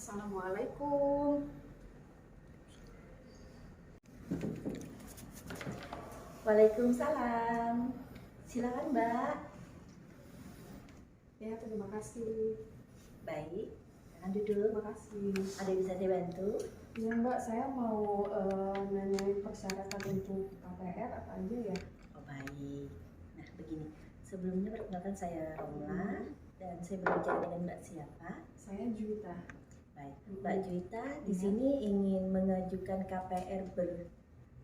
Assalamualaikum. Waalaikumsalam. Silakan Mbak. Ya, terima kasih. Baik, silakan duduk. Terima kasih. Ada yang bisa saya bantu? Ya Mbak, saya mau nanyain persyaratan untuk KPR apa aja ya? Oh baik. Nah begini, sebelumnya perkenalkan saya Romla dan saya berbicara dengan Mbak siapa? Saya Juwita. Baik, Mbak Juwita di sini ingin mengajukan KPR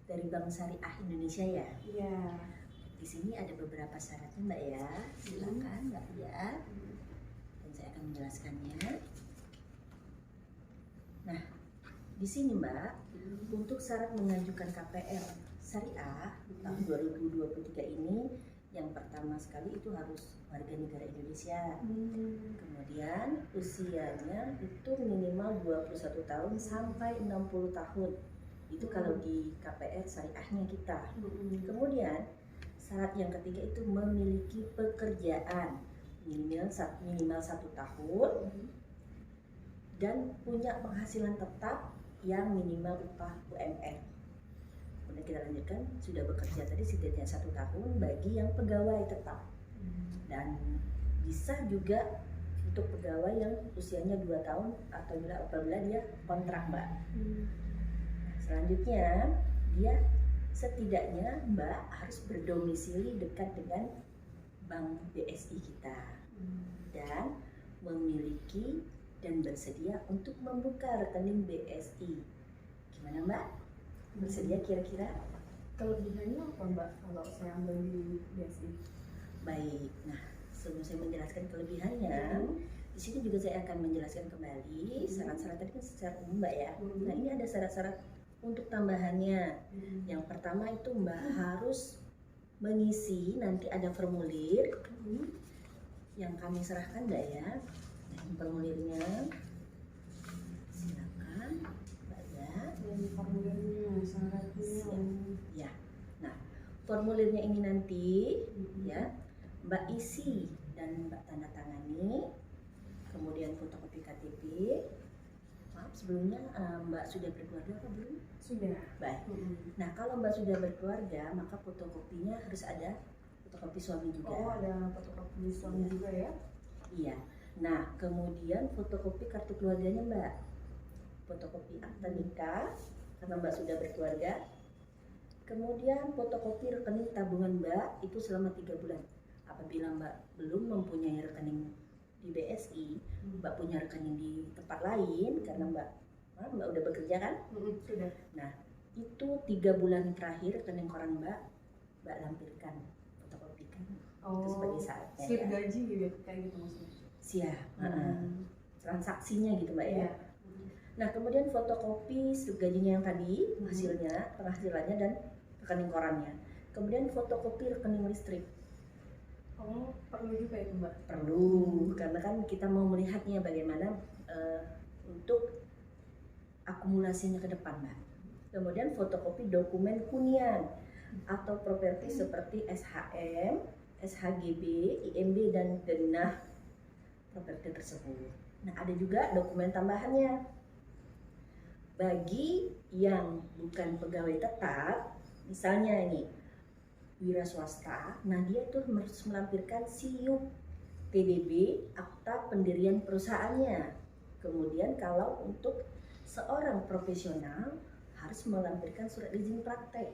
dari Bank Syariah Indonesia ya? Iya. Di sini ada beberapa syaratnya Mbak ya. Silakan Mbak lihat dan saya akan menjelaskannya. Nah, di sini Mbak, untuk syarat mengajukan KPR Syariah tahun 2023 ini, yang pertama sekali itu harus warga negara Indonesia. Kemudian usianya itu minimal 21 tahun sampai 60 tahun. Itu kalau di KPR Syariahnya kita. Kemudian syarat yang ketiga itu memiliki pekerjaan minimal 1 tahun dan punya penghasilan tetap yang minimal upah UMR. Kemudian kita lanjutkan, sudah bekerja tadi setidaknya 1 tahun bagi yang pegawai tetap, dan bisa juga untuk pegawai yang usianya 2 tahun atau apabila dia kontrak Mbak. Selanjutnya dia setidaknya Mbak harus berdomisili dekat dengan bank BSI kita dan memiliki dan bersedia untuk membuka rekening BSI. Gimana Mbak? Bersedia kira-kira? Kelebihannya apa Mbak kalau saya ambil di BSI? Baik, nah sebelum saya menjelaskan kelebihannya, di sini juga saya akan menjelaskan kembali syarat-syarat tadi kan secara umum Mbak ya. Nah ini ada syarat-syarat untuk tambahannya. Yang pertama itu Mbak harus mengisi, nanti ada formulir yang kami serahkan Mbak ya. Nah, formulirnya silakan Mbak ya. Yang formulirnya, syaratnya. Ya. Nah, formulirnya ini nanti ya Mbak isi dan Mbak tanda tangani. Kemudian fotokopi KTP. Maaf sebelumnya Mbak sudah berkeluarga atau belum? Sudah. Baik. Nah kalau Mbak sudah berkeluarga maka fotokopinya harus ada fotokopi suami juga. Oh, ada fotokopi suami juga ya? Iya. Nah kemudian fotokopi kartu keluarganya Mbak, fotokopi akta nikah karena Mbak sudah berkeluarga. Kemudian fotokopi rekening tabungan Mbak itu selama 3 bulan. Apabila Mbak belum mempunyai rekening di BSI, Mbak punya rekening di tempat lain karena Mbak udah bekerja kan? Sudah. Nah itu 3 bulan terakhir rekening koran Mbak lampirkan, fotokopikan. Itu sebagai syaratnya slip ya. gaji gitu, kayak gitu maksudnya? Siap. Transaksinya gitu Mbak ya. Nah kemudian fotokopi slip gajinya yang tadi, hasilnya, penghasilannya dan rekening korannya. Kemudian fotokopi rekening listrik. Oh, perlu juga itu Mbak? Perlu, karena kan kita mau melihatnya bagaimana untuk akumulasinya ke depan Mbak. Kemudian fotokopi dokumen hunian atau properti seperti SHM, SHGB, IMB dan denah properti tersebut. Nah ada juga dokumen tambahannya bagi yang bukan pegawai tetap, misalnya ini wira swasta. Nah dia itu harus melampirkan SIUP PDB, akta pendirian perusahaannya. Kemudian kalau untuk seorang profesional harus melampirkan surat izin praktek.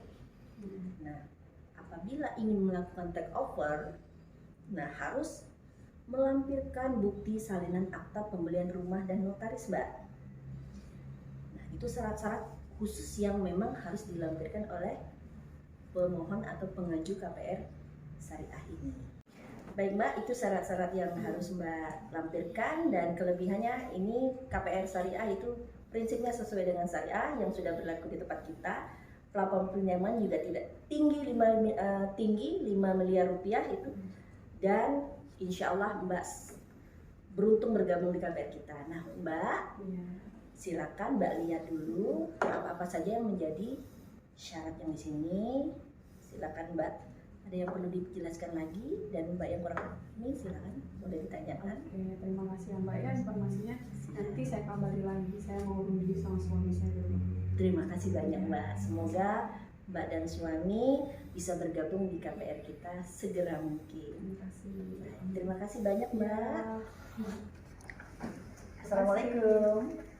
Nah apabila ingin melakukan take over, nah harus melampirkan bukti salinan akta pembelian rumah dan notaris Mbak. Nah itu syarat-syarat khusus yang memang harus dilampirkan oleh pemohon atau pengaju KPR Syariah ini. Baik Mbak, itu syarat-syarat yang harus Mbak lampirkan, dan kelebihannya ini KPR Syariah itu prinsipnya sesuai dengan syariah yang sudah berlaku di tempat kita. Plafon pinjaman juga tidak tinggi 5 miliar rupiah itu, dan insya Allah Mbak beruntung bergabung di KPR kita. Nah Mbak, silakan Mbak lihat dulu apa-apa saja yang menjadi syarat yang di sini. Silakan Mbak, ada yang perlu dijelaskan lagi, dan Mbak yang kurang ini silakan boleh ditanyakan. Oke, terima kasih ya Mbak ya informasinya. Nanti saya kabari lagi, saya mau rundi sama suami saya dulu. Terima kasih banyak Mbak. Semoga Mbak dan suami bisa bergabung di KPR kita segera mungkin. Terima kasih. Terima kasih banyak Mbak. Ya. Assalamualaikum.